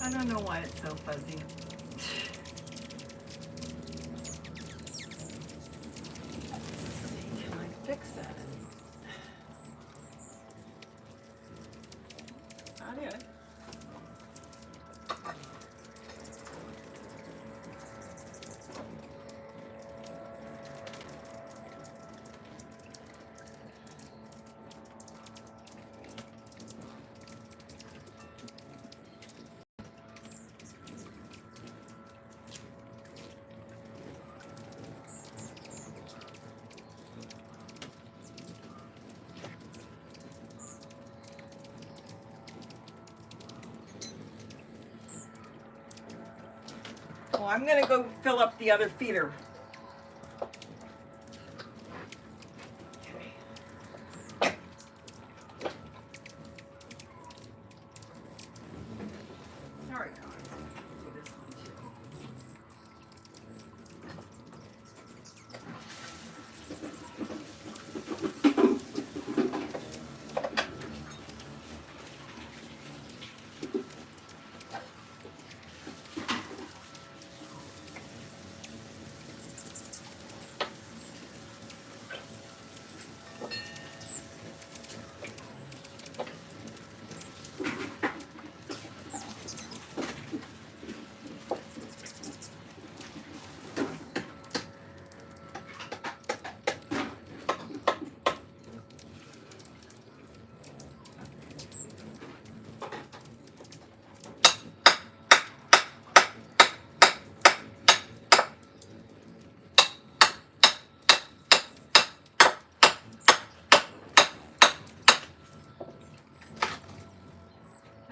I don't know why it's so fuzzy. Can I fix it? Not it. Well, I'm gonna go fill up the other feeder.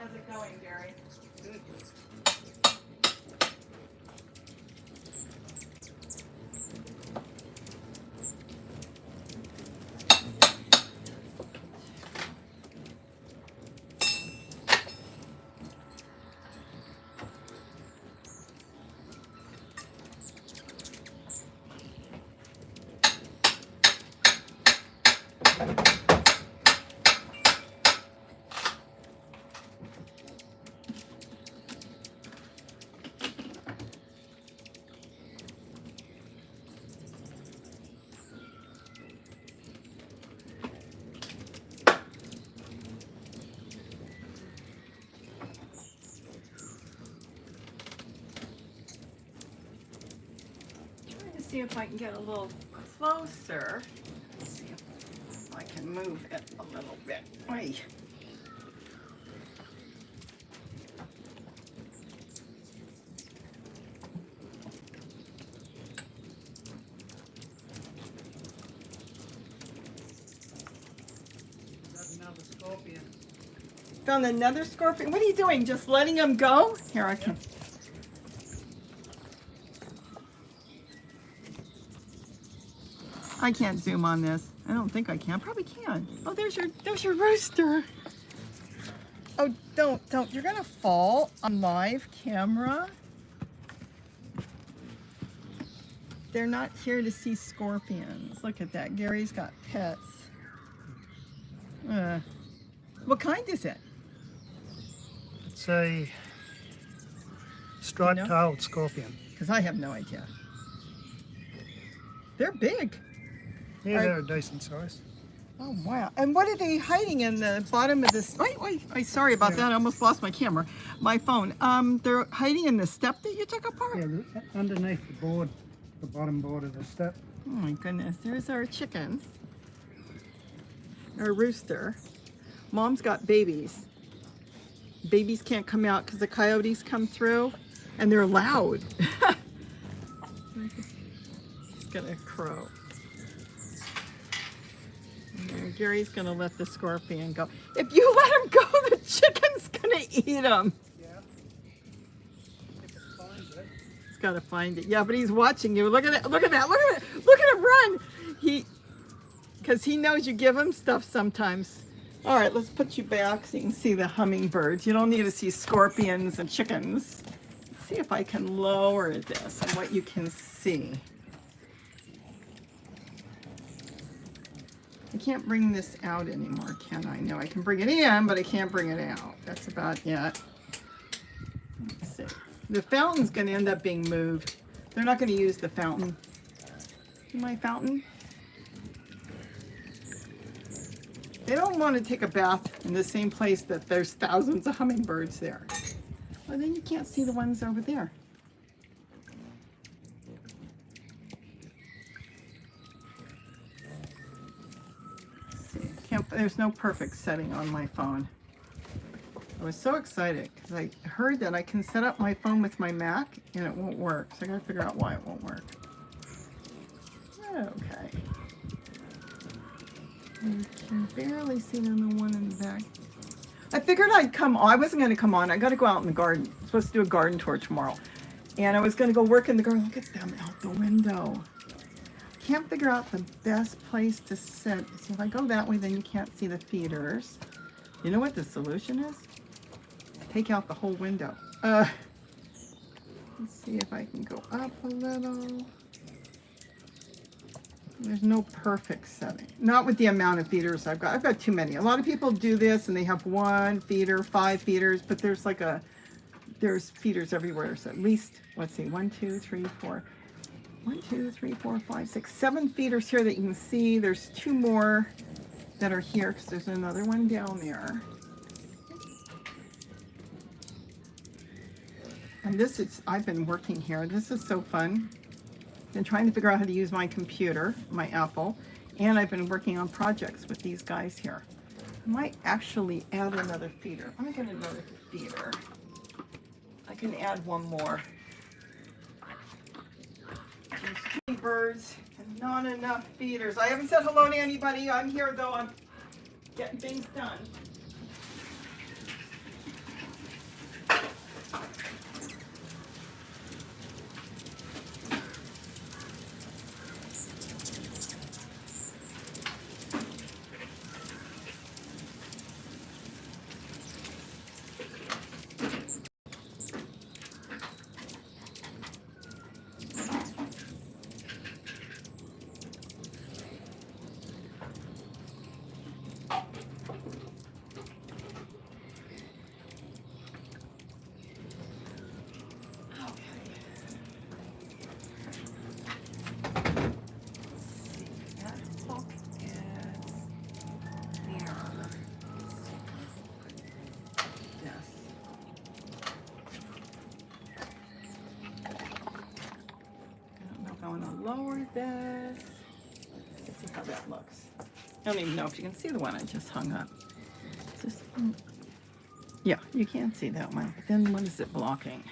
How's it going, Gary? Good. See if I can get a little closer. Let's see if I can move it a little bit. Oy. Another scorpion. Found another scorpion. What are you doing? Just letting them go? Here, I can. I can't zoom on this. I don't think I can. I probably can. Oh, there's your rooster. Oh, don't. You're gonna fall on live camera. They're not here to see scorpions. Look at that. Gary's got pets. What kind is it? It's a striped-tailed scorpion. Because I have no idea. They're big. Yeah, they're a decent size. Oh, wow. And what are they hiding in the bottom of this? Wait, sorry about that. I almost lost my camera. My phone. They're hiding in the step that you took apart? Yeah, underneath the board, the bottom board of the step. Oh my goodness. There's our chicken. Our rooster. Mom's got babies. Babies can't come out because the coyotes come through and they're loud. He's gonna crow. And Gary's gonna let the scorpion go. If you let him go, the chicken's gonna eat him. Yeah. If it finds it. He's gotta find it. Yeah, but he's watching you. Look at that. Look at that. Look at it. Look at him run. Because he knows you give him stuff sometimes. All right, let's put you back so you can see the hummingbirds. You don't need to see scorpions and chickens. Let's see if I can lower this and what you can see. I can't bring this out anymore, can I? No, I can bring it in, but I can't bring it out. That's about it. The fountain's going to end up being moved. They're not going to use the fountain. See my fountain? They don't want to take a bath in the same place that there's thousands of hummingbirds there. Well, then you can't see the ones over there. There's no perfect setting on my phone. I was so excited because I heard that I can set up my phone with my Mac and it won't work. So I gotta figure out why it won't work. Okay. You can barely see the one in the back. I figured I'd come on. I wasn't going to come on. I got to go out in the garden. I'm supposed to do a garden tour tomorrow. And I was going to go work in the garden. Look at them out the window. Can't figure out the best place to sit. See, if I go that way, then you can't see the feeders. You know what the solution is? Take out the whole window. Let's see if I can go up a little. There's no perfect setting. Not with the amount of feeders I've got. I've got too many. A lot of people do this and they have 1 feeder, 5 feeders, but there's like there's feeders everywhere. So at least, let's see, 1, 2, 3, 4. 1, 2, 3, 4, 5, 6, 7 feeders here that you can see. There's 2 more that are here because there's another one down there. And this is, I've been working here. This is so fun. Been trying to figure out how to use my computer, my Apple, and I've been working on projects with these guys here. I might actually add another feeder. Let me get another feeder. I can add 1 more. There's 2 birds and not enough feeders. I haven't said hello to anybody. I'm here though. I'm getting things done. Lower this. Let's see how that looks. I don't even know if you can see the one I just hung up. Just, yeah, you can see that one. But then what is it blocking?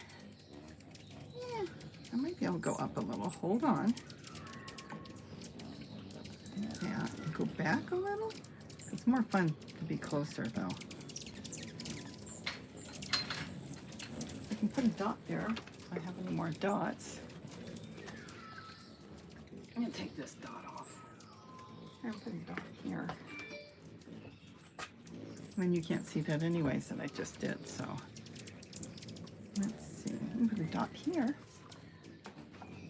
Yeah, I might be able to go up a little. Hold on. Yeah, go back a little. It's more fun to be closer though. I can put a dot there if I have any more dots. I'm going to take this dot off. I'm going to put a dot here. And you can't see that anyways that I just did, so. Let's see. I'm going to put a dot here.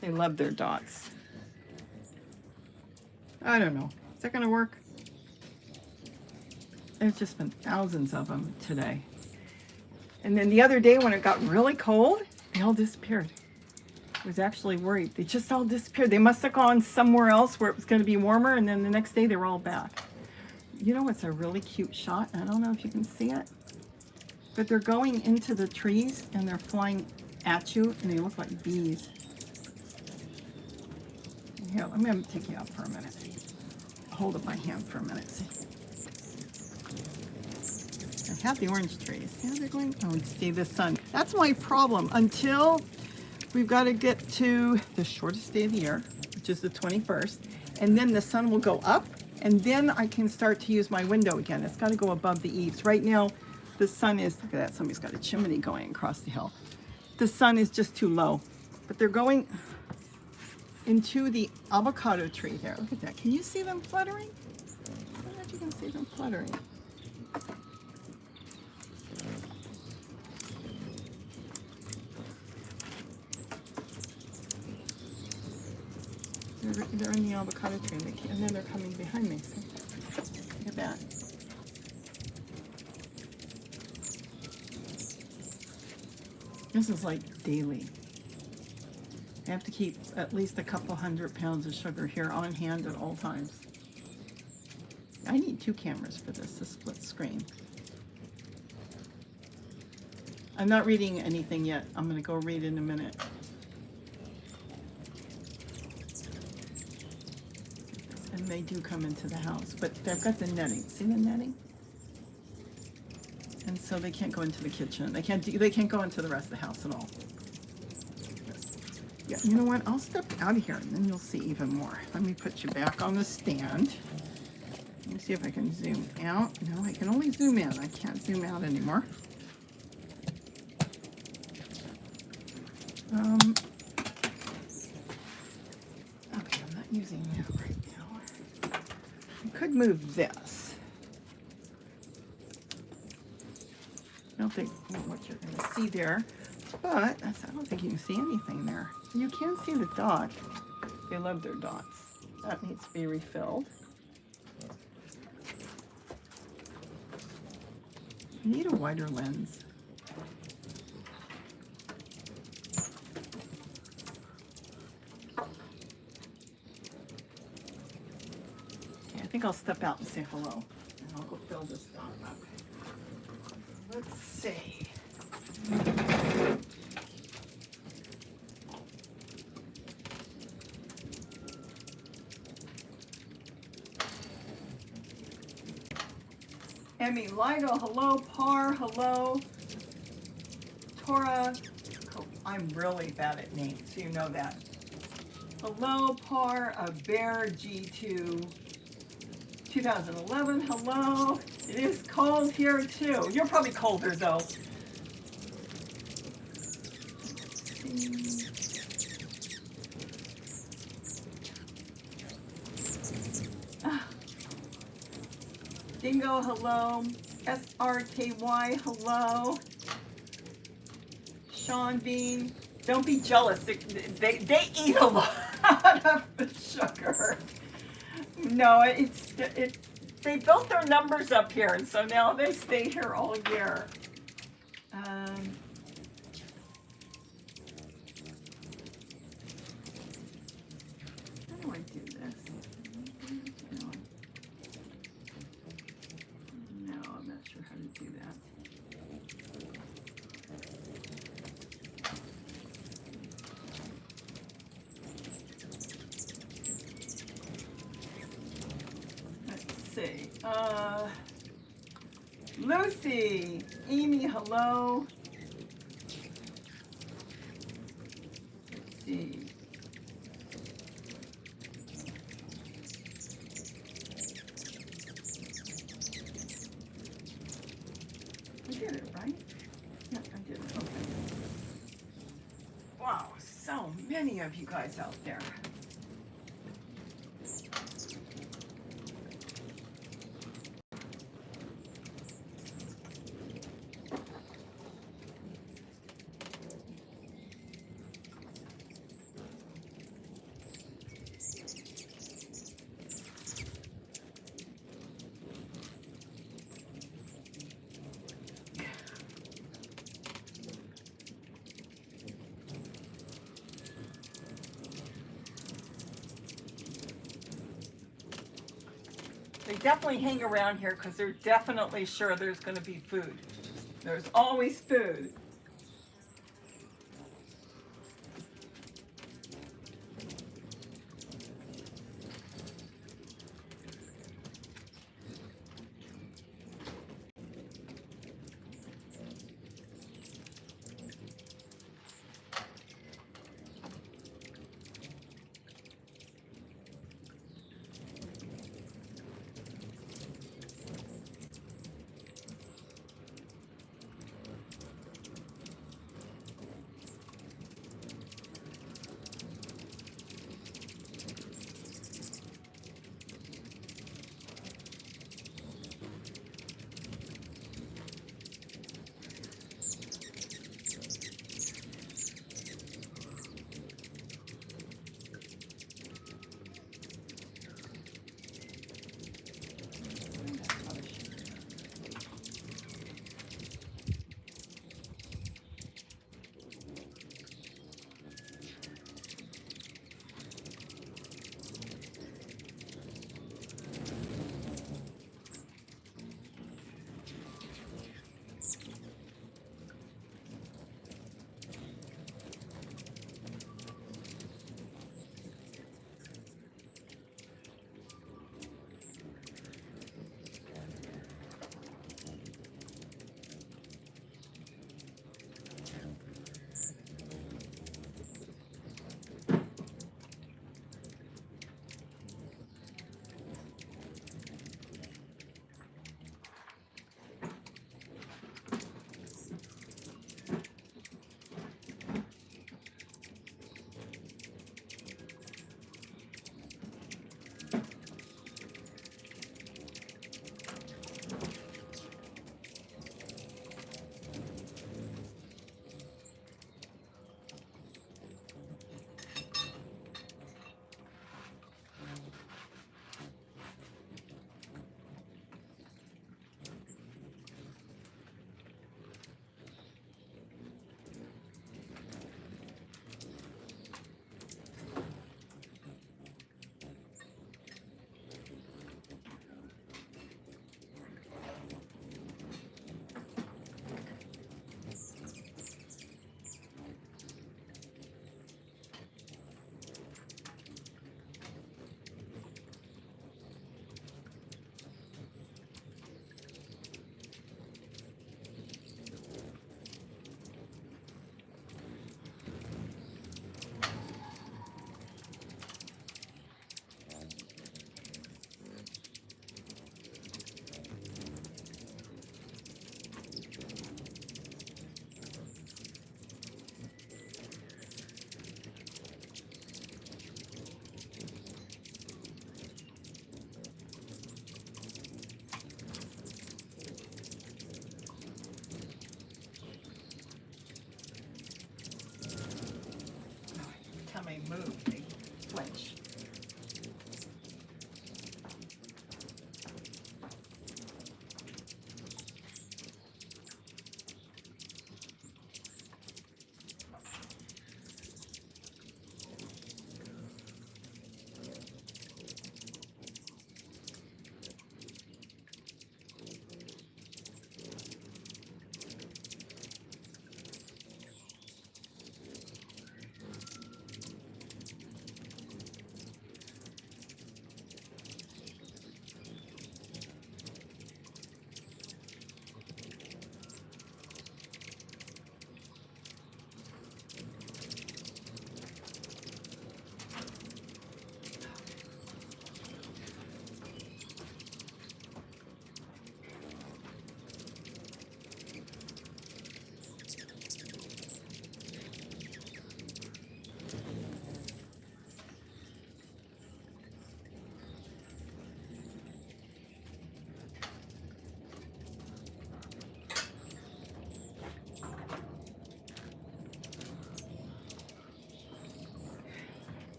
They love their dots. I don't know. Is that going to work? There's just been thousands of them today. And then the other day when it got really cold, they all disappeared. I was actually worried. They just all disappeared. They must have gone somewhere else where it was going to be warmer, and then the next day they were all back. You know what's a really cute shot? I don't know if you can see it, but they're going into the trees and they're flying at you, and they look like bees. Here, let me take you out for a minute. Hold up my hand for a minute. See? I have the orange trees. Yeah, they're going. Oh, see the sun. That's my problem. Until we've got to get to the shortest day of the year, which is the 21st, and then the sun will go up, and then I can start to use my window again. It's got to go above the eaves. Right now, the sun is, look at that, somebody's got a chimney going across the hill. The sun is just too low, but they're going into the avocado tree there. Look at that. Can you see them fluttering? I don't know if you can see them fluttering. They're in the avocado tree, and then they're coming behind me. So look at that. This is like daily. I have to keep at least a couple 100 pounds of sugar here on hand at all times. I need 2 cameras for this, a split screen. I'm not reading anything yet. I'm going to go read in a minute. And they do come into the house, but they've got the netting. See the netting? And so they can't go into the kitchen. They can't go into the rest of the house at all. Yeah, you know what? I'll step out of here and then you'll see even more. Let me put you back on the stand. Let me see if I can zoom out. No, I can only zoom in. I can't zoom out anymore. Okay, I'm not using that right now. I could move this. I don't think what you're going to see there, but I don't think you can see anything there. You can see the dot. They love their dots. That needs to be refilled. You need a wider lens. Okay, I think I'll step out and say hello, and I'll go fill this dot up. Let's see. Emmy Lido, hello. Par, hello. Tora, oh, I'm really bad at names, so you know that. Hello, Par, a Bear G2 2011, hello. It is cold here too. You're probably colder though. Dingo, hello. SRKY, hello. Sean Bean, don't be jealous. They eat a lot of the sugar. No, they built their numbers up here, and so now they stay here all year. How do I do this? No, I'm not sure how to do that. Let's see. Lucy, Amy, hello. Let's see. I did it, right? Yeah, I did it. Okay. Wow, so many of you guys out there. They definitely hang around here because they're definitely sure there's going to be food. There's always food.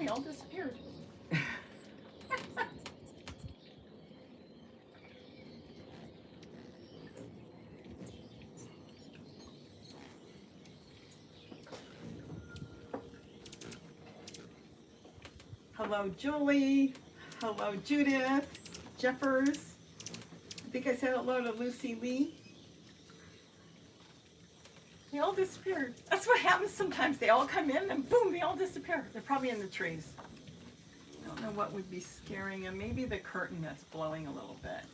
they all disappeared. Hello, Julie. Hello, Judith. Jeffers. I think I said hello to Lucy Lee. They all disappeared. That's what happens sometimes. They all come in and boom, they all disappear. They're probably in the trees. I don't know what would be scaring them. Maybe the curtain that's blowing a little bit.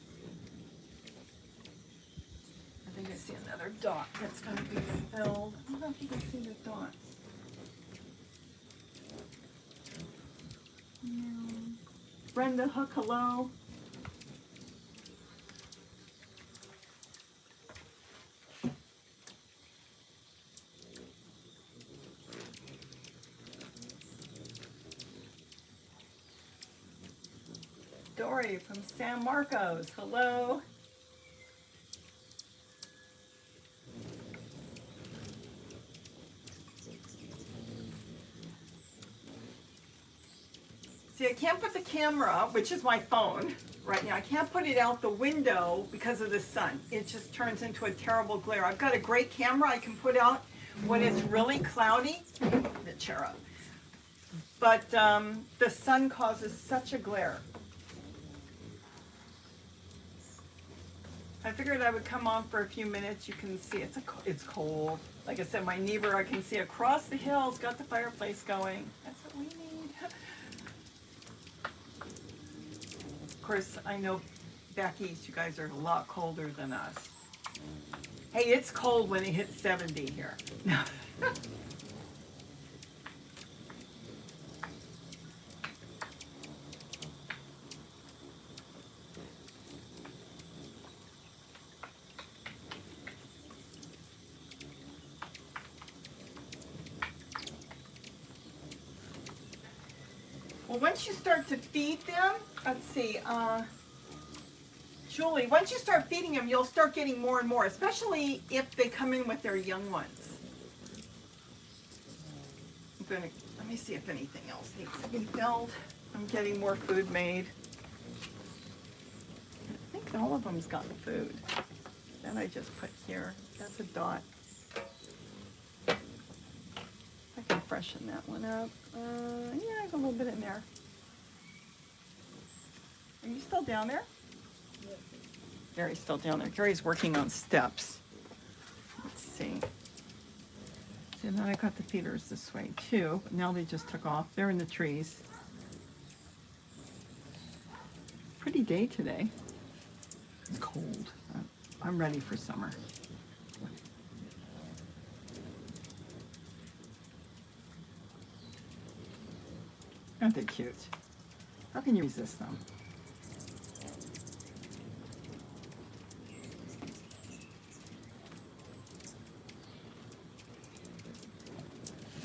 I think I see another dot that's going to be filled. I don't know if you can see the dots. No. Brenda Hook, hello. Dory from San Marcos, hello. See, I can't put the camera, which is my phone right now, I can't put it out the window because of the sun. It just turns into a terrible glare. I've got a great camera I can put out when it's really cloudy, the chair up. But the sun causes such a glare. I figured I would come on for a few minutes. You can see it's cold. Like I said, my neighbor I can see across the hills got the fireplace going. That's what we need. Of course, I know back east you guys are a lot colder than us. Hey, it's cold when it hits 70 here. Well, once you start to feed them, let's see, Julie, once you start feeding them, you'll start getting more and more, especially if they come in with their young ones. Let me see if anything else needs to be filled. I'm getting more food made. I think all of them's got food. That I just put here. That's a dot. I can freshen that one up. Yeah, I have a little bit in there. Are you still down there? Yeah. Gary's still down there. Gary's working on steps. Let's see. So then I got the feeders this way too, but now they just took off. They're in the trees. Pretty day today. It's cold. I'm ready for summer. Aren't they cute? How can you resist them?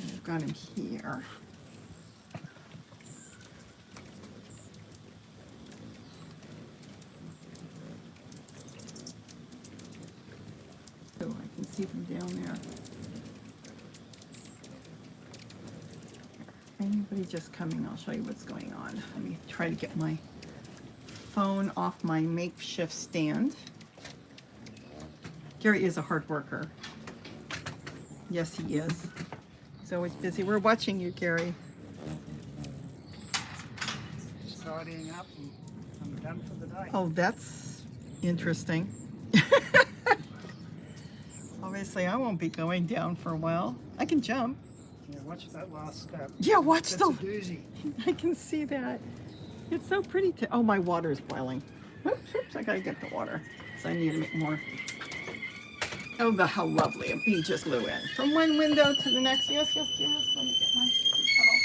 I've got him here. So I can see them down there. Anybody just coming, I'll show you what's going on. Let me try to get my phone off my makeshift stand. Gary is a hard worker. Yes, he is. He's always busy. We're watching you, Gary. Tidying up and I'm done for the day. Oh, that's interesting. Obviously, I won't be going down for a while. I can jump. Yeah, watch that last step. Yeah, watch That's a the... doozy. I can see that. It's so pretty to... Oh, my water is boiling. Oops, oops, I gotta get the water. So I need to make more. Oh, how lovely. A bee just flew in. From one window to the next. Yes, yes, yes. Let me get my kettle.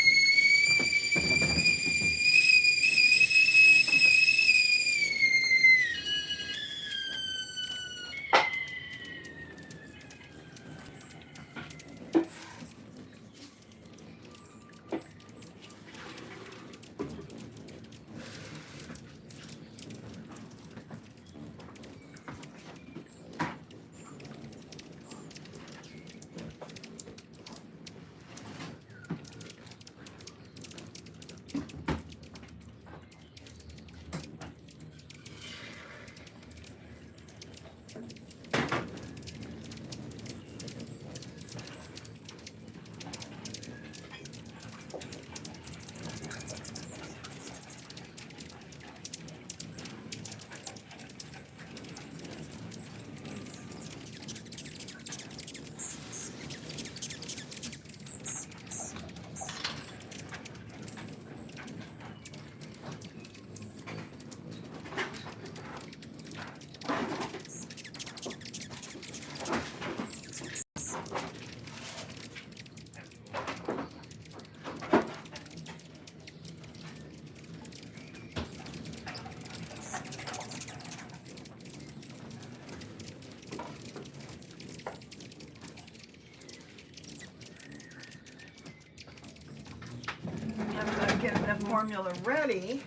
formula ready.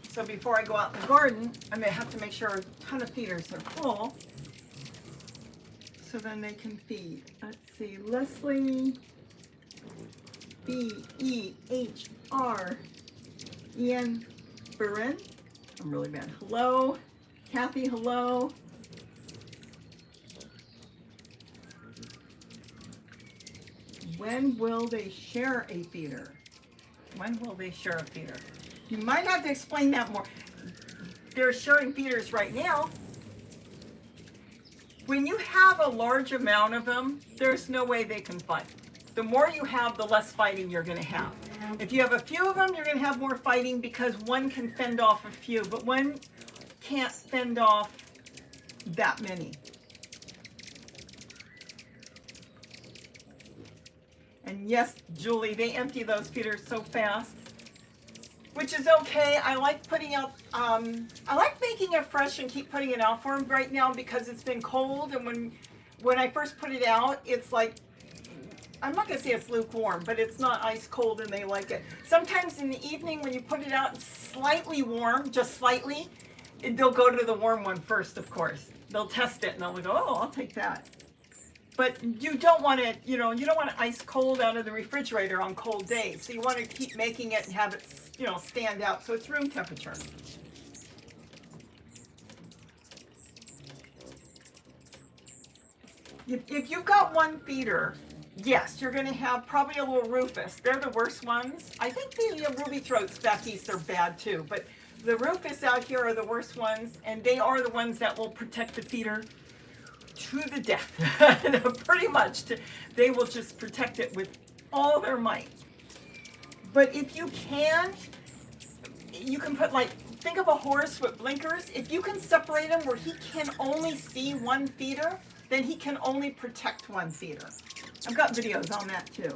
So before I go out in the garden, I'm going to have to make sure a ton of feeders are full. So then they can feed. Let's see, Leslie, B-E-H-R-E-N, Burin. I'm really bad. Hello. Kathy, hello. When will they share a feeder? When will they share a feeder? You might have to explain that more. They're sharing feeders right now. When you have a large amount of them, there's no way they can fight. The more you have, the less fighting you're going to have. If you have a few of them, you're going to have more fighting because one can fend off a few, but one can't fend off that many. And yes, Julie, they empty those feeders so fast, which is okay. I like putting out, I like making it fresh and keep putting it out for them right now because it's been cold. And when I first put it out, it's like, I'm not going to say it's lukewarm, but it's not ice cold and they like it. Sometimes in the evening when you put it out, it's slightly warm, just slightly. They'll go to the warm one first, of course. They'll test it and they'll go, oh, I'll take that. But you don't want it, you don't want it ice cold out of the refrigerator on cold days. So you want to keep making it and have it, stand out. So it's room temperature. If you've got one feeder, yes, you're going to have probably a little rufous. They're the worst ones. I think the ruby throats back east are bad too. But the rufous out here are the worst ones. And they are the ones that will protect the feeder to the death. Pretty much. They will just protect it with all their might. But if you can put think of a horse with blinkers. If you can separate him where he can only see one feeder, then he can only protect one feeder. I've got videos on that too.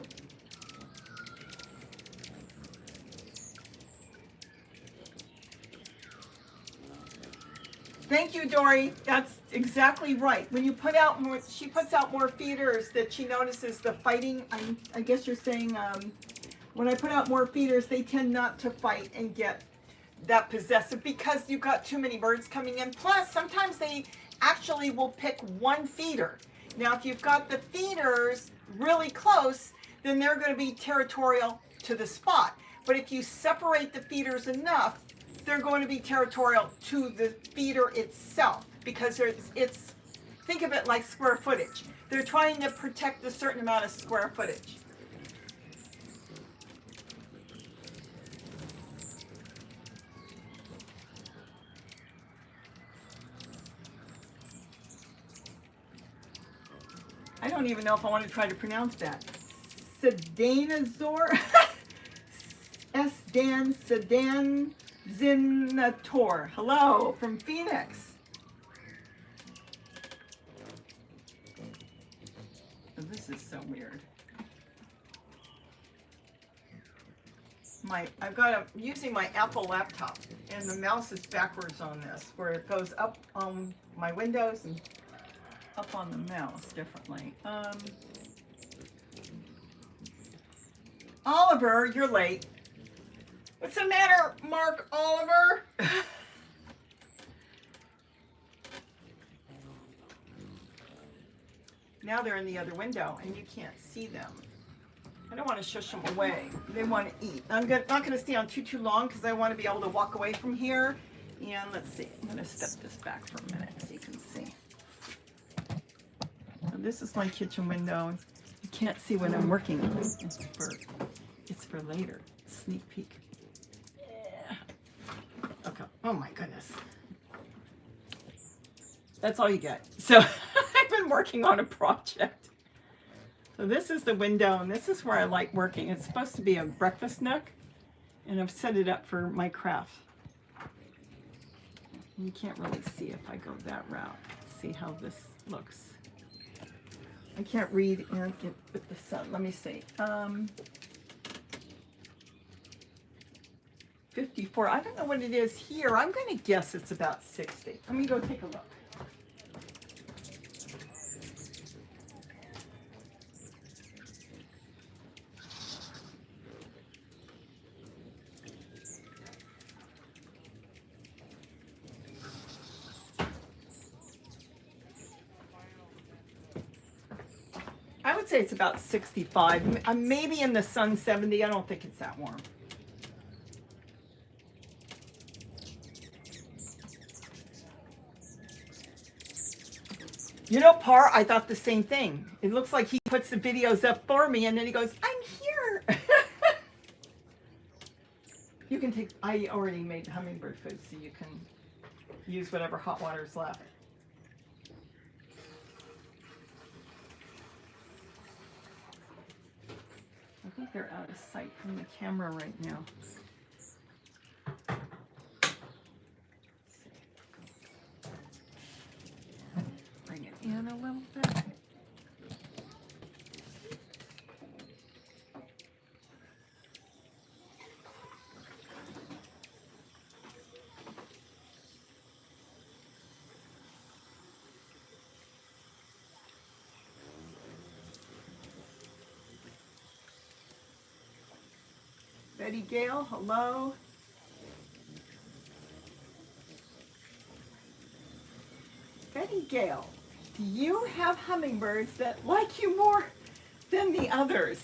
Thank you, Dory. That's exactly right. When you put out more, she puts out more feeders that she notices the fighting. I guess you're saying when I put out more feeders, they tend not to fight and get that possessive because you've got too many birds coming in. Plus, sometimes they actually will pick one feeder. Now, if you've got the feeders really close, then they're going to be territorial to the spot. But if you separate the feeders enough, they're going to be territorial to the feeder itself because it's think of it like square footage. They're trying to protect a certain amount of square footage. I don't even know if I want to try to pronounce that. Sedanazor? Sedan Zinator. Hello from Phoenix. Oh, this is so weird. I'm using my Apple laptop and the mouse is backwards on this where it goes up on my windows and up on the mouse differently. Oliver, you're late. What's the matter, Mark Oliver? Now they're in the other window and you can't see them. I don't want to shush them away. They want to eat. I'm not going to stay on too long because I want to be able to walk away from here. And let's see. I'm going to step this back for a minute so you can see. So this is my kitchen window. You can't see what I'm working on. It's for later. Sneak peek. Yeah. Okay. Oh my goodness. That's all you get. So I've been working on a project. So this is the window, and this is where I like working. It's supposed to be a breakfast nook, and I've set it up for my craft. You can't really see if I go that route. See how this looks. I can't read and get with the sun. Let me see. 54. I don't know what it is here. I'm going to guess it's about 60. Let me go take a look. would say it's about 65. Maybe in the sun 70. I don't think it's that warm. You know, Par, I thought the same thing. It looks like he puts the videos up for me and then he goes, I'm here. You can take, I already made hummingbird food, so you can use whatever hot water is left. I think they're out of sight from the camera right now. Bring it in a little bit. Betty Gale, hello. Betty Gale, do you have hummingbirds that like you more than the others?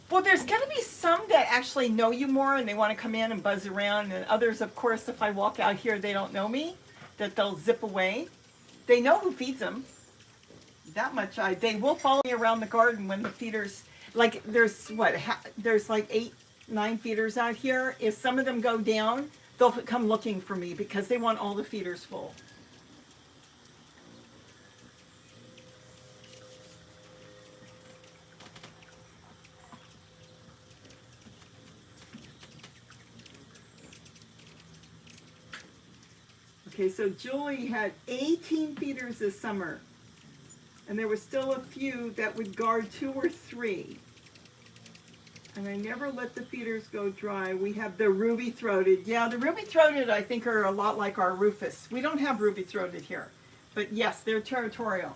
Well, there's going to be some that actually know you more and they want to come in and buzz around, and others, of course, if I walk out here, they don't know me, that they'll zip away. They know who feeds them. That much, they will follow me around the garden when the feeders, like there's what, there's like 8, 9 feeders out here. If some of them go down, they'll come looking for me because they want all the feeders full. Okay, so Julie had 18 feeders this summer, and there was still a few that would guard 2 or 3. And I never let the feeders go dry. We have the ruby-throated. Yeah, the ruby-throated, I think, are a lot like our rufous. We don't have ruby-throated here. But yes, they're territorial.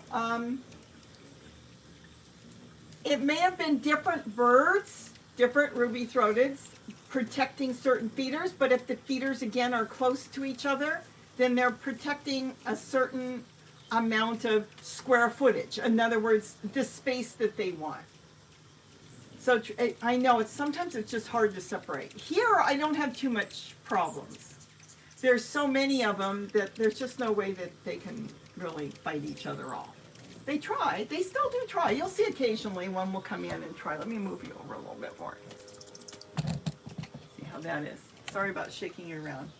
It may have been different birds, different ruby-throateds, protecting certain feeders. But if the feeders, again, are close to each other, then they're protecting a certain amount of square footage. In other words, the space that they want. So I know sometimes it's just hard to separate. Here, I don't have too much problems. There's so many of them that there's just no way that they can really fight each other off. They try. They still do try. You'll see occasionally one will come in and try. Let me move you over a little bit more. See how that is. Sorry about shaking you around.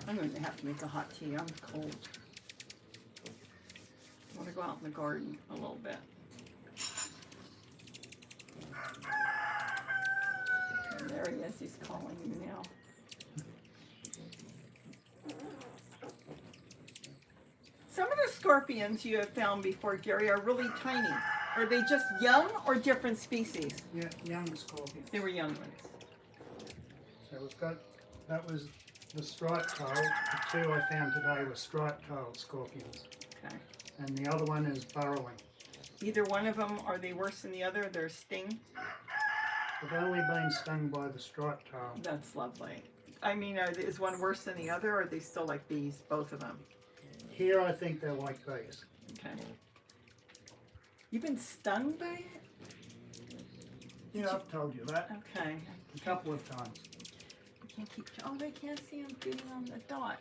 I'm going to have to make a hot tea. I'm cold. I want to go out in the garden a little bit. And there he is. He's calling you now. Some of the scorpions you have found before, Gary, are really tiny. Are they just young or different species? Yeah, young scorpions. They were young ones. So we've got, that was the striped-tailed. The 2 I found today were striped-tailed scorpions. Okay. And the other one is burrowing. Either one of them, are they worse than the other? Their sting? They've only been stung by the striped-tailed. That's lovely. I mean, is one worse than the other, or are they still like bees, both of them? Here I think they're like these. Okay. You've been stung by it? Yeah, I've told you that Okay. a couple of times. I can't keep. Oh, they can't see them feeding on the dot.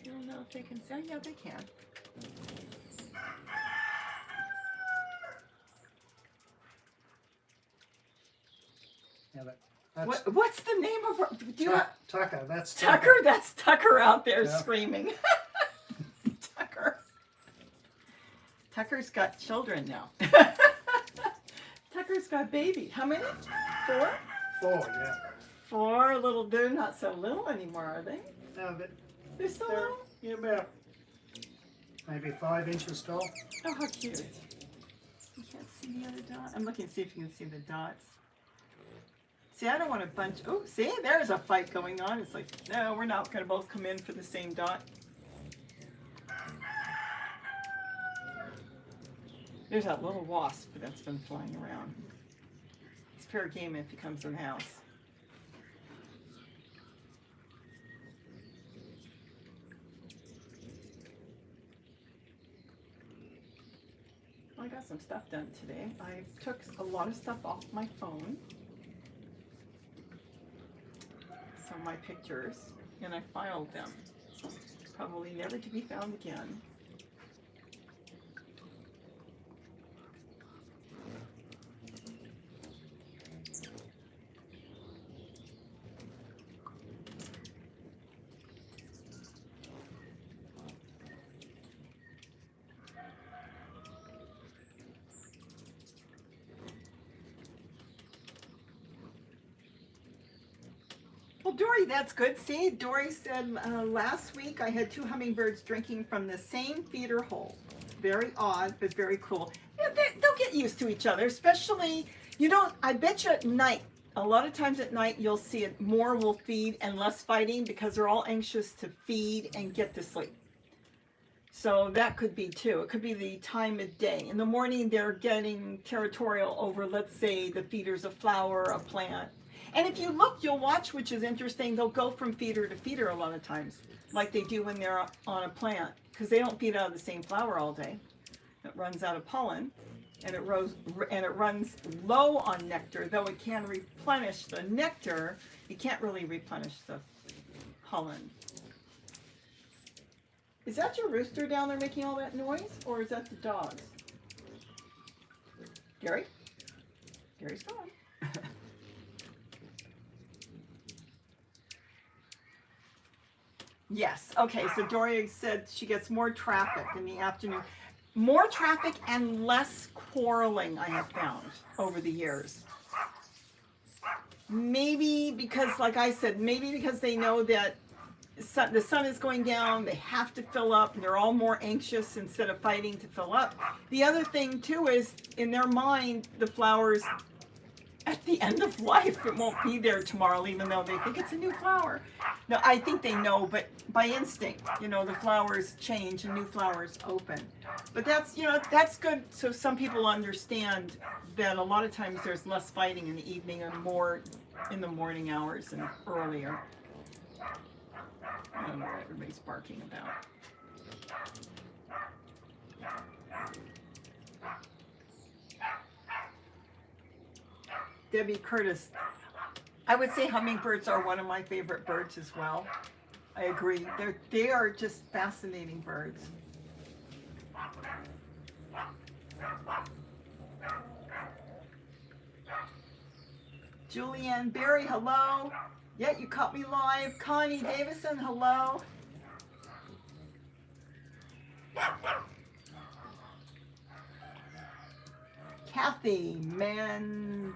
I don't know if they can see. Oh, yeah, they can. Yeah, that's What's the name of her? Do you Tucker. That's Tucker? That's Tucker out there Yeah. screaming. Tucker. Tucker's got children now. Tucker's got baby. How many? 4? 4, yeah. 4 little. They're not so little anymore, are they? No, but They're so they're little. yeah, about maybe 5 inches tall. Oh, how cute. You can't see the other dot. I'm looking to see if you can see the dots. See, I don't want to bunch. Oh, see, there's a fight going on. It's like, no, we're not going to both come in for the same dot. There's that little wasp that's been flying around. It's fair game if he comes in the house. I got some stuff done today. I took a lot of stuff off my phone. Some of my pictures, and I filed them. Probably never to be found again. Well, Dory, that's good. See, Dory said last week I had 2 hummingbirds drinking from the same feeder hole. Very odd, but very cool. Yeah, they'll get used to each other, especially, you know, I bet you at night, a lot of times at night you'll see it, more will feed and less fighting because they're all anxious to feed and get to sleep. So that could be too. It could be the time of day. In the morning, they're getting territorial over, let's say, the feeder's a flower, a plant. And if you look, you'll watch, which is interesting, they'll go from feeder to feeder a lot of times, like they do when they're on a plant, because they don't feed out of the same flower all day. It runs out of pollen, and it runs low on nectar, though it can replenish the nectar. You can't really replenish the pollen. Is that your rooster down there making all that noise, or is that the dogs? Gary? Gary's gone. Yes, okay, so Dory said she gets more traffic in the afternoon. More traffic and less quarreling, I have found, over the years. Maybe because, like I said, maybe because they know that the sun is going down, they have to fill up, and they're all more anxious instead of fighting to fill up. The other thing, too, is in their mind, the flowers, at the end of life, it won't be there tomorrow, even though they think it's a new flower. No, I think they know, but by instinct, you know, the flowers change and new flowers open. But that's, you know, that's good. So some people understand that a lot of times there's less fighting in the evening and more in the morning hours and earlier. I don't know what everybody's barking about. Debbie Curtis, I would say hummingbirds are one of my favorite birds as well. I agree. They are just fascinating birds. Julianne Berry, hello. Yeah, you caught me live. Connie Davison, hello. Kathy Manjunatha,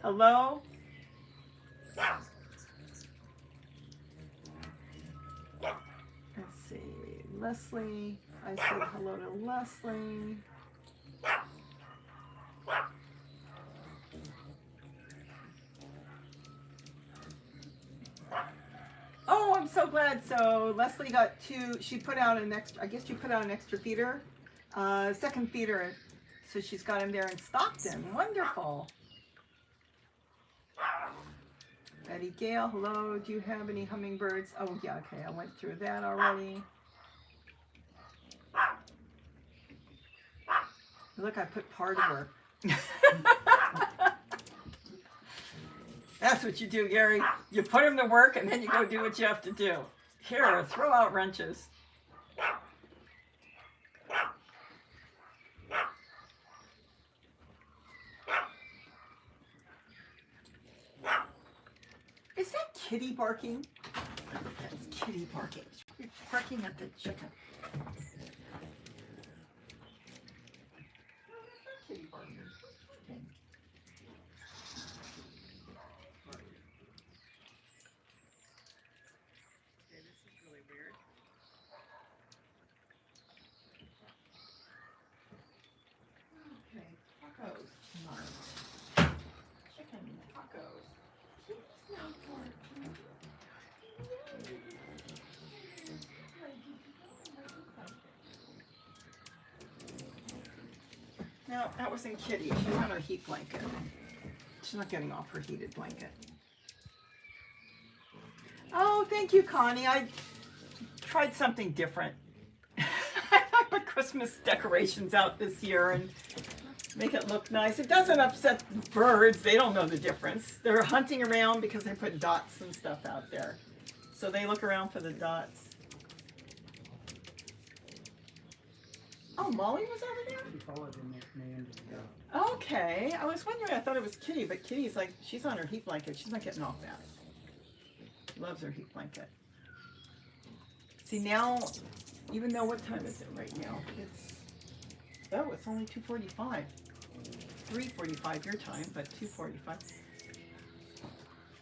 hello. Let's see, Leslie, I said hello to Leslie. Oh, I'm so glad. So Leslie got 2, she put out an extra, I guess you put out an extra feeder, second feeder, so she's got him there in Stockton. Wonderful. Betty Gale, hello. Do you have any hummingbirds? Oh yeah, okay, I went through that already. Look, I put part of her. That's what you do, Gary. You put him to work and then you go do what you have to do. Here, throw out wrenches. Is that Kitty barking? That's Kitty barking. She's barking at the chicken. Kitty barking. Okay, this is really weird. Okay, tacos tonight. Chicken tacos. He's not working. That wasn't Kitty. She's on her heat blanket. She's not getting off her heated blanket. Oh, thank you, Connie. I tried something different. I put Christmas decorations out this year and make it look nice. It doesn't upset the birds. They don't know the difference. They're hunting around because I put dots and stuff out there. So they look around for the dots. Oh, Molly was over there? She followed me into the yard. Okay. I was wondering, I thought it was Kitty, but Kitty's like, she's on her heat blanket. She's not getting off that. Loves her heat blanket. See, now, even though, what time is it right now? It's only 2:45. 3:45 your time, but 2:45.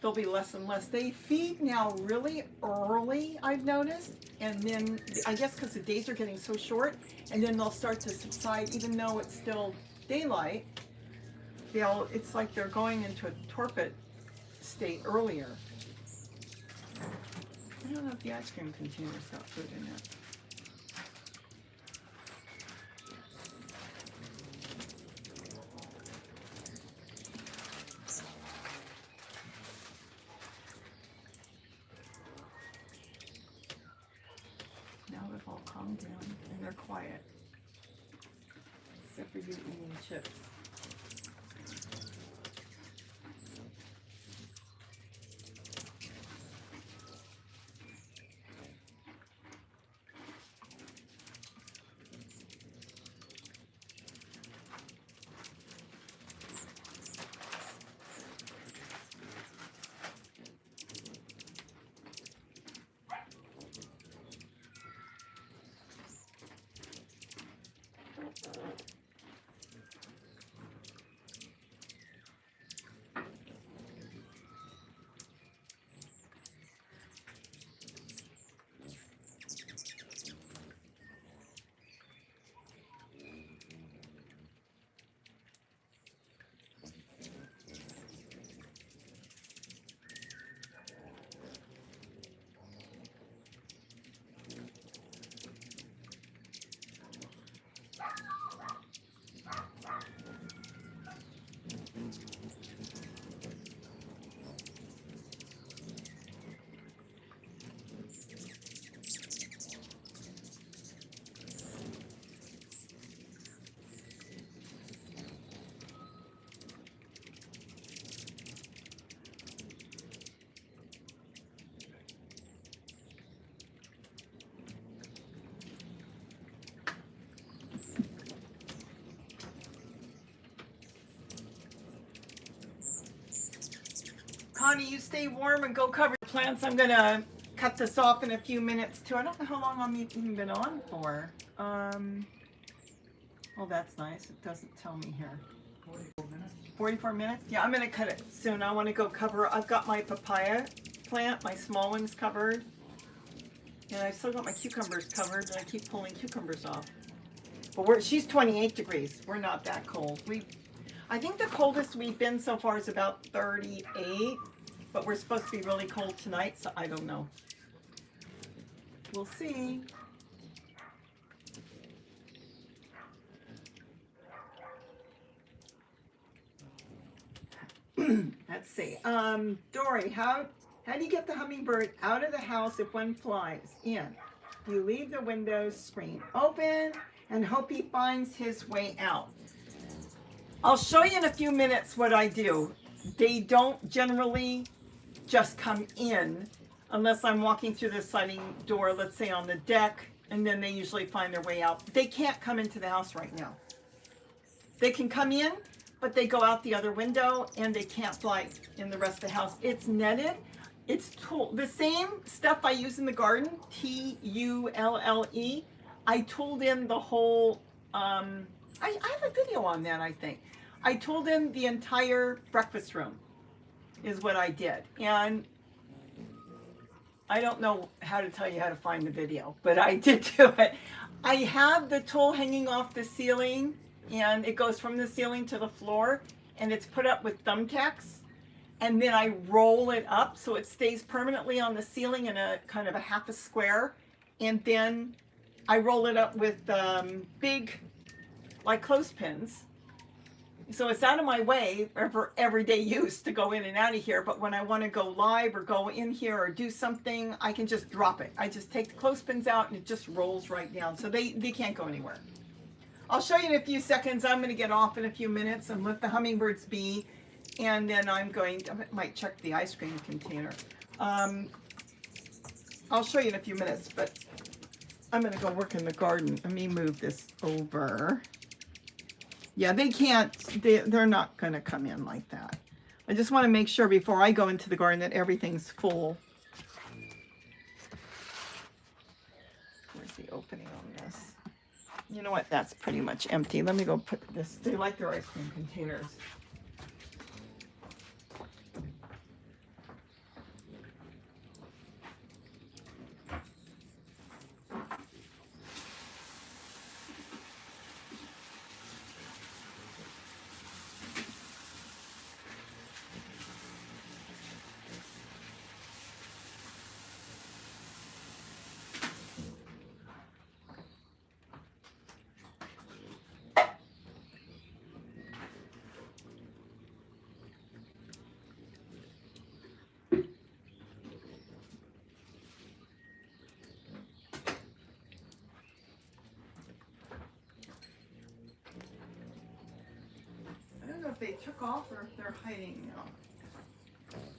There'll be less and less. They feed now really early, I've noticed. And then, I guess because the days are getting so short, and then they'll start to subside, even though it's still daylight. It's like they're going into a torpid state earlier. I don't know if the ice cream container's got food in it. Now they've all calmed down and they're quiet. Except for you eating chips. Connie, you stay warm and go cover the plants. I'm going to cut this off in a few minutes too. I don't know how long I've even been on for. Well, that's nice. It doesn't tell me here. 44 minutes. 44 minutes? Yeah, I'm going to cut it soon. I want to go cover. I've got my papaya plant, my small ones covered. And I've still got my cucumbers covered, and I keep pulling cucumbers off. But she's 28 degrees. We're not that cold. I think the coldest we've been so far is about 38, but we're supposed to be really cold tonight, so I don't know. We'll see. Let's see. Dory, how do you get the hummingbird out of the house if one flies in? You leave the window screen open and hope he finds his way out. I'll show you in a few minutes what I do. They don't generally just come in unless I'm walking through the sliding door, let's say on the deck, and then they usually find their way out. They can't come into the house right now. They can come in, but they go out the other window and they can't fly in the rest of the house. It's netted. It's tool. The same stuff I use in the garden, Tulle. I tooled in the whole, I have a video on that, I think. I tooled in the entire breakfast room is what I did. And I don't know how to tell you how to find the video, but I did do it. I have the tool hanging off the ceiling, and it goes from the ceiling to the floor, and it's put up with thumbtacks. And then I roll it up so it stays permanently on the ceiling in a kind of a half a square. And then I roll it up with big, like clothespins. So it's out of my way for everyday use to go in and out of here. But when I want to go live or go in here or do something, I can just drop it. I just take the clothespins out and it just rolls right down. So they can't go anywhere. I'll show you in a few seconds. I'm going to get off in a few minutes and let the hummingbirds be. And then I might check the ice cream container. I'll show you in a few minutes, but I'm going to go work in the garden. Let me move this over. Yeah, they can't, they're not going to come in like that. I just want to make sure before I go into the garden that everything's full. Where's the opening on this? You know what? That's pretty much empty. Let me go put this. They like their ice cream containers. If they took off or if they're hiding now.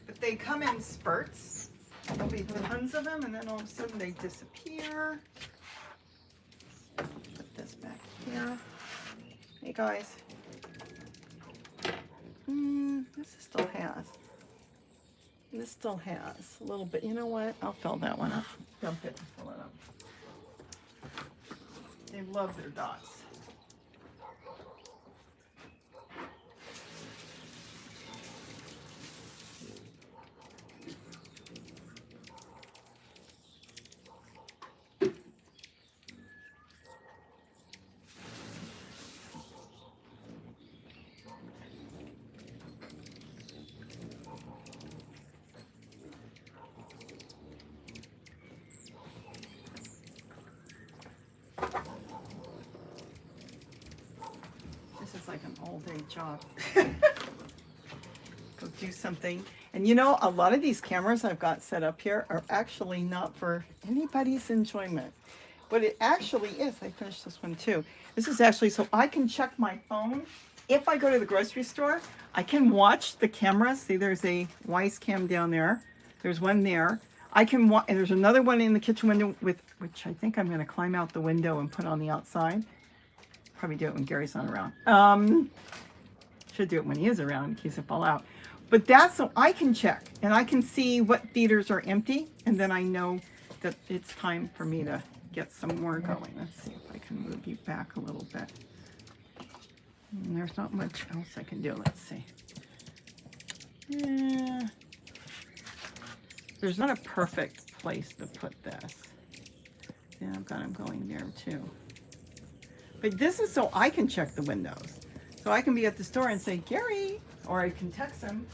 But they come in spurts. There'll be tons of them and then all of a sudden they disappear. Put this back here. Hey guys. This still has. This still has a little bit. You know what? I'll fill that one up. Dump it and fill it up. They love their dots. This is like an all-day job. Go do something. And you know, a lot of these cameras I've got set up here are actually not for anybody's enjoyment. What it actually is, I finished this one too. This is actually so I can check my phone. If I go to the grocery store, I can watch the cameras. See, there's a Weiss cam down there. There's one there. I can watch, and there's another one in the kitchen window with, which I think I'm going to climb out the window and put on the outside. Probably do it when Gary's not around. Should do it when he is around in case it fall out. But that's so I can check and I can see what feeders are empty, and then I know that it's time for me to get some more going. Let's see if I can move you back a little bit. And there's not much else I can do. Let's see. Yeah. There's not a perfect place to put this. Yeah, I've got him going there too. But this is so I can check the windows. So I can be at the store and say, Gary, or I can text him,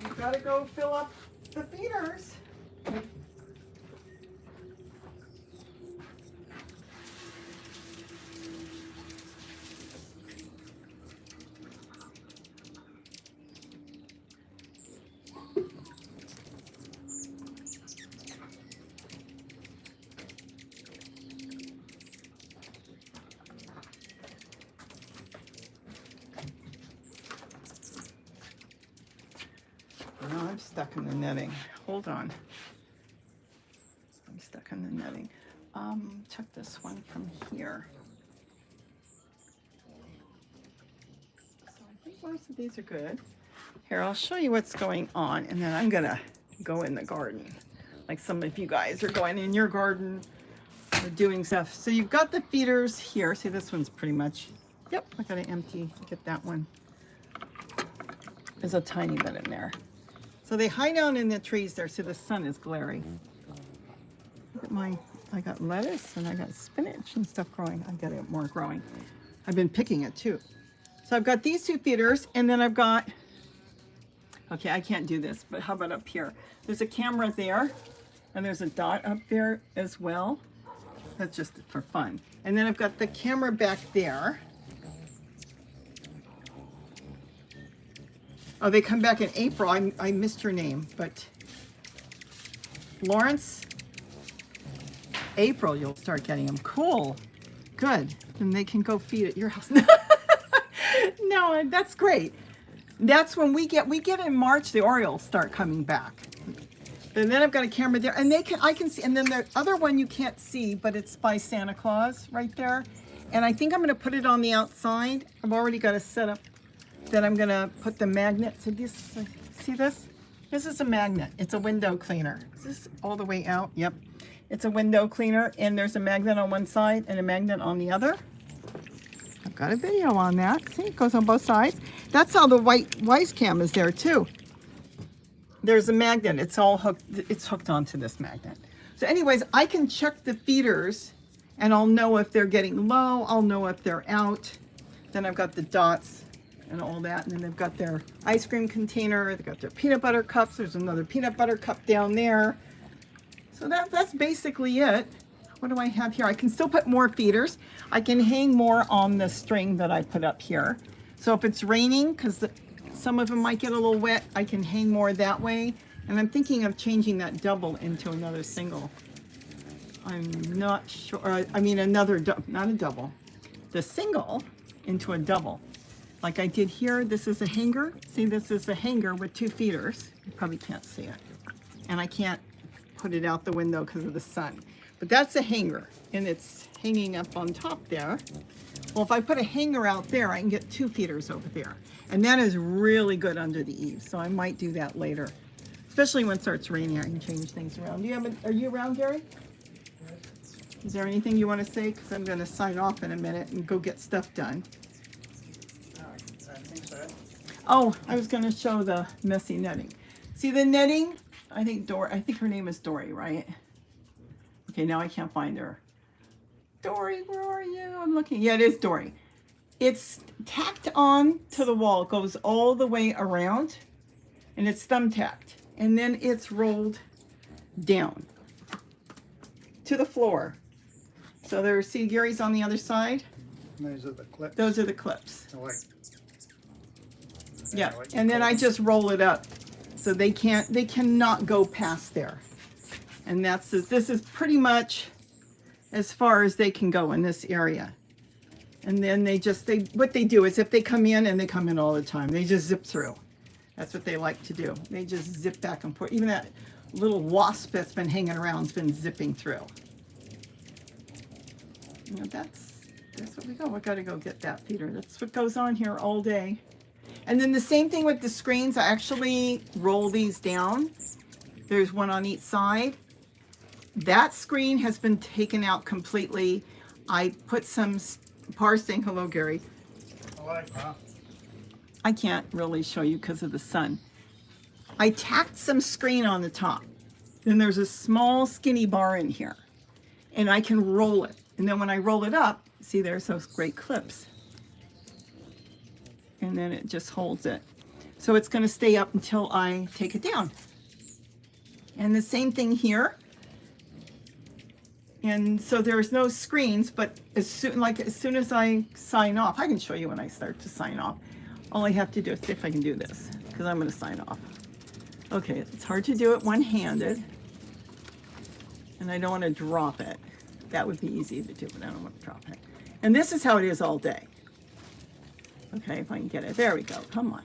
you've got to go fill up the feeders. No, I'm stuck in the netting. Hold on. I'm stuck in the netting. Check this one from here. So I think most of these are good. Here, I'll show you what's going on, and then I'm gonna go in the garden. Like some of you guys are going in your garden or doing stuff. So you've got the feeders here. See, this one's pretty much, yep, I gotta empty, get that one. There's a tiny bit in there. So they hide down in the trees there, so the sun is glaring. Look at my, I got lettuce and I got spinach and stuff growing. I gotta get more growing. I've been picking it too. So I've got these two feeders, and then I've got, okay, I can't do this, but how about up here? There's a camera there, and there's a dot up there as well. That's just for fun. And then I've got the camera back there. Oh, they come back in April. I missed your name, but Lawrence, April you'll start getting them. Cool. Good. Then they can go feed at your house. No, that's great. That's when we get in March, the Orioles start coming back. And then I've got a camera there, and I can see, and then the other one you can't see, but it's by Santa Claus right there. And I think I'm gonna put it on the outside. I've already got a setup that I'm gonna put the magnet. So this, see this? This is a magnet. It's a window cleaner. Is this all the way out? Yep. It's a window cleaner, and there's a magnet on one side and a magnet on the other. I've got a video on that. See, it goes on both sides. That's how the white Wise Cam is there too. There's a magnet. It's all hooked. It's hooked onto this magnet. So anyways, I can check the feeders and I'll know if they're getting low. I'll know if they're out. Then I've got the dots and all that. And then they've got their ice cream container. They've got their peanut butter cups. There's another peanut butter cup down there. So that's basically it. What do I have here? I can still put more feeders. I can hang more on the string that I put up here. So if it's raining, because some of them might get a little wet, I can hang more that way. And I'm thinking of changing that double into another single. I'm not sure, I mean not a double. The single into a double. Like I did here, this is a hanger. See, this is a hanger with 2 feeders. You probably can't see it. And I can't put it out the window because of the sun. But that's a hanger, and it's hanging up on top there. Well, if I put a hanger out there, I can get 2 feeders over there. And that is really good under the eaves, so I might do that later. Especially when it starts raining, I can change things around. Are you around, Gary? Is there anything you want to say? Because I'm going to sign off in a minute and go get stuff done. No, I think so. Oh, I was going to show the messy netting. See the netting? I think her name is Dory, right? Okay, now I can't find her. Dory, where are you? I'm looking. Yeah, it is Dory. It's tacked on to the wall. It goes all the way around, and it's thumbtacked. And then it's rolled down to the floor. So there's, see, Gary's on the other side. Those are the clips. Those are the clips. Oh, wait. Yeah, and then I just roll it up. So they cannot go past there. And this is pretty much as far as they can go in this area. And then what they do is if they come in, and they come in all the time, they just zip through. That's what they like to do. They just zip back and forth. Even that little wasp that's been hanging around has been zipping through. You know, that's what we go. We got to go get that feeder. That's what goes on here all day. And then the same thing with the screens. I actually roll these down. There's one on each side. That screen has been taken out completely. I put some parsing. Hello, Gary. Hello, huh? I can't really show you because of the sun. I tacked some screen on the top. Then there's a small skinny bar in here. And I can roll it. And then when I roll it up, see, there's those great clips. And then it just holds it. So it's going to stay up until I take it down. And the same thing here. And so there's no screens, but as soon as I sign off, I can show you when I start to sign off. All I have to do is see if I can do this, because I'm going to sign off. Okay, it's hard to do it one-handed, and I don't want to drop it. That would be easy to do, but I don't want to drop it. And this is how it is all day. Okay, if I can get it. There we go. Come on.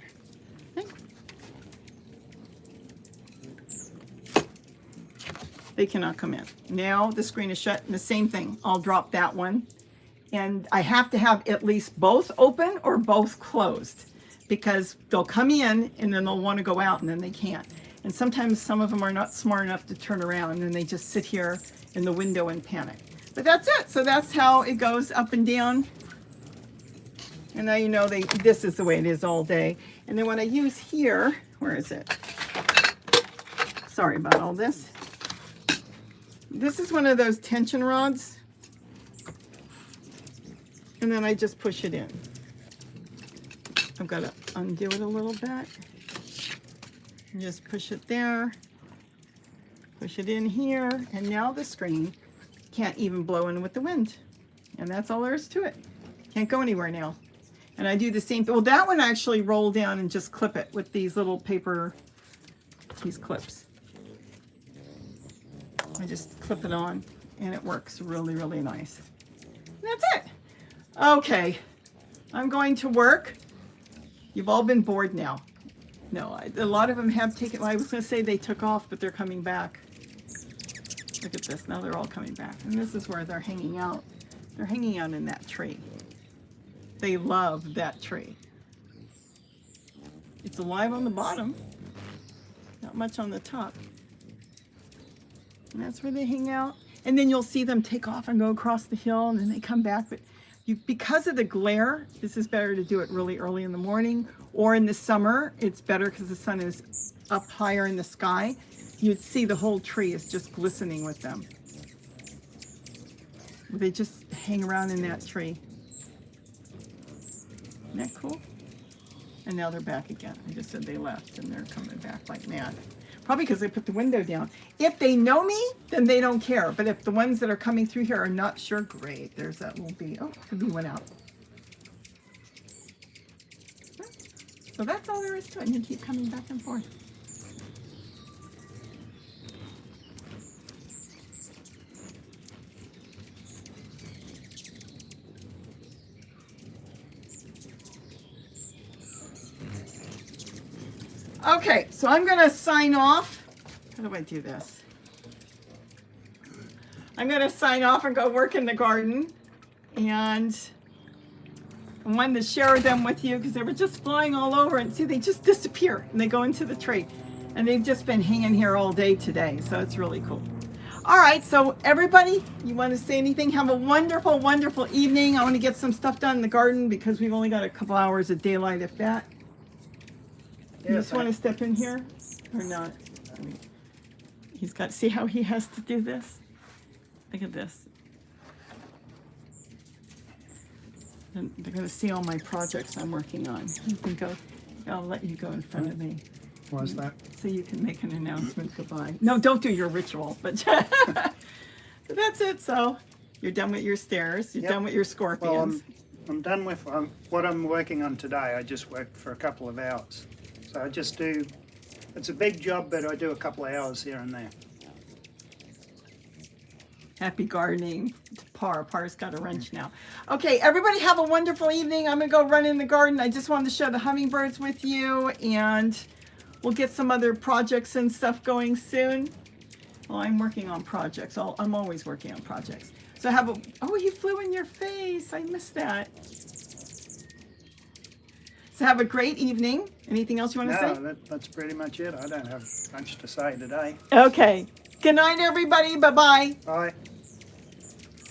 They cannot come in. Now the screen is shut, and the same thing. I'll drop that one. And I have to have at least both open or both closed, because they'll come in and then they'll want to go out and then they can't. And sometimes some of them are not smart enough to turn around, and then they just sit here in the window and panic. But that's it. So that's how it goes up and down. And now you know this is the way it is all day. And then what I use here, where is it? Sorry about all this. This is one of those tension rods. And then I just push it in. I've got to undo it a little bit. And just push it there. Push it in here. And now the screen can't even blow in with the wind. And that's all there is to it. Can't go anywhere now. And I do the same thing. Well, that one I actually roll down and just clip it with these little paper, these clips. I just clip it on and it works really, really nice. And that's it. Okay, I'm going to work. You've all been bored now. No, a lot of them have taken, well, I was going to say they took off, but they're coming back. Look at this, now they're all coming back. And this is where they're hanging out. They're hanging out in that tree. They love that tree. It's alive on the bottom, not much on the top. And that's where they hang out. And then you'll see them take off and go across the hill, and then they come back. But because of the glare, this is better to do it really early in the morning, or in the summer, it's better because the sun is up higher in the sky. You'd see the whole tree is just glistening with them. They just hang around in that tree. Isn't that cool? And now they're back again. I just said they left and they're coming back like mad. Probably because they put the window down. If they know me, then they don't care. But if the ones that are coming through here are not sure, great. There's that little bee. Oh, the bee went out. So that's all there is to it. And you keep coming back and forth. Okay, so I'm going to sign off. How do I do this? I'm going to sign off and go work in the garden. And I wanted to share them with you because they were just flying all over. And see, they just disappear and they go into the tree. And they've just been hanging here all day today. So it's really cool. All right, so everybody, you want to say anything? Have a wonderful, wonderful evening. I want to get some stuff done in the garden because we've only got a couple hours of daylight, if that. You just want to step in here or not? I mean, he's got, see how he has to do this? Look at this. And they're going to see all my projects I'm working on. You can go, I'll let you go in front of me. Why's that? So you can make an announcement. Goodbye. No, don't do your ritual, but so that's it. So you're done with your stairs. You're done with your scorpions. Well, I'm done with what I'm working on today. I just worked for a couple of hours. So I just do, it's a big job, but I do a couple of hours here and there. Happy gardening to Par. Par's got a wrench now. Okay, everybody have a wonderful evening. I'm going to go run in the garden. I just wanted to share the hummingbirds with you, and we'll get some other projects and stuff going soon. Well, I'm working on projects. I'm always working on projects. So have a, oh, he flew in your face. I missed that. So have a great evening. Anything else you want to say? No, that's pretty much it. I don't have much to say today. Okay. Good night, everybody. Bye-bye. Bye.